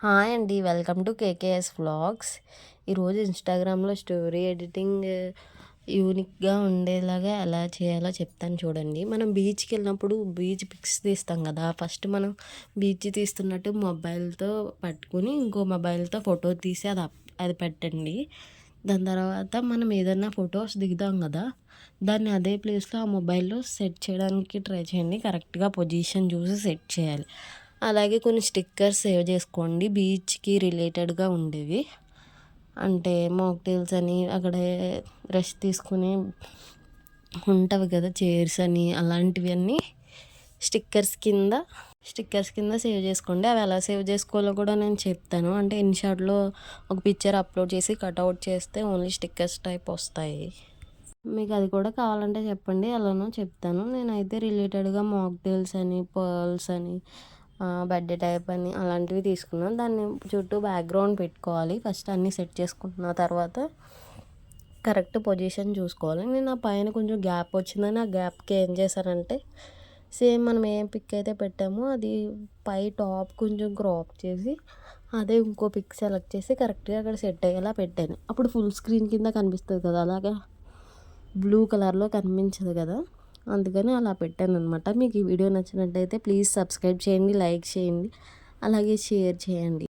Hi అండి. Welcome to KKS vlogs. ఈరోజు ఇన్స్టాగ్రామ్లో స్టోరీ ఎడిటింగ్ యూనిక్గా ఉండేలాగా ఎలా చేయాలో చెప్తాను చూడండి. మనం బీచ్కి వెళ్ళినప్పుడు బీచ్ పిక్స్ తీస్తాం కదా. ఫస్ట్ మనం బీచ్ తీస్తున్నట్టు మొబైల్తో పట్టుకుని ఇంకో మొబైల్తో ఫోటో తీసి అది పెట్టండి. దాని తర్వాత మనం ఏదైనా ఫొటోస్ దిగుతాం కదా, దాన్ని అదే ప్లేస్లో ఆ మొబైల్లో సెట్ చేయడానికి ట్రై చేయండి. కరెక్ట్గా పొజిషన్ చూసి సెట్ చేయాలి. అలాగే కొన్ని స్టిక్కర్స్ సేవ్ చేసుకోండి బీచ్కి రిలేటెడ్గా ఉండేవి. అంటే మాక్టైల్స్ అని అక్కడ రెస్ట్ తీసుకుని ఉంటవి కదా, చైర్స్ అని అలాంటివి అన్నీ స్టిక్కర్స్ కింద సేవ్ చేసుకోండి. అవి ఎలా సేవ్ చేసుకోవాలో కూడా నేను చెప్తాను. అంటే ఇన్షాట్లో ఒక పిక్చర్ అప్లోడ్ చేసి కట్అవుట్ చేస్తే ఓన్లీ స్టిక్కర్స్ టైప్ వస్తాయి. మీకు అది కూడా కావాలంటే చెప్పండి, ఎలానో చెప్తాను. నేనైతే రిలేటెడ్గా మాక్టైల్స్ అని, పర్ల్స్ అని, బర్త్డే టైప్ అని అలాంటివి తీసుకున్నాను. దాన్ని చుట్టూ బ్యాక్గ్రౌండ్ పెట్టుకోవాలి. ఫస్ట్ అన్నీ సెట్ చేసుకుంటున్న తర్వాత కరెక్ట్ పొజిషన్ చూసుకోవాలి. నేను ఆ పైన కొంచెం గ్యాప్ వచ్చిందని ఆ గ్యాప్కి ఏం చేశానంటే, సేమ్ మనం ఏం పిక్ అయితే పెట్టామో అది పై టాప్ కొంచెం క్రాప్ చేసి అదే ఇంకో పిక్ సెలెక్ట్ చేసి కరెక్ట్గా అక్కడ సెట్ అయ్యేలా పెట్టాను. అప్పుడు ఫుల్ స్క్రీన్ కింద కనిపిస్తుంది కదా, అలాగా బ్లూ కలర్లో కనిపించదు కదా, అందుకని అలా పెట్టాను అనమాట. మీకు ఈ వీడియో నచ్చినట్టయితే ప్లీజ్ సబ్స్క్రైబ్ చేయండి, లైక్ చేయండి, అలాగే షేర్ చేయండి.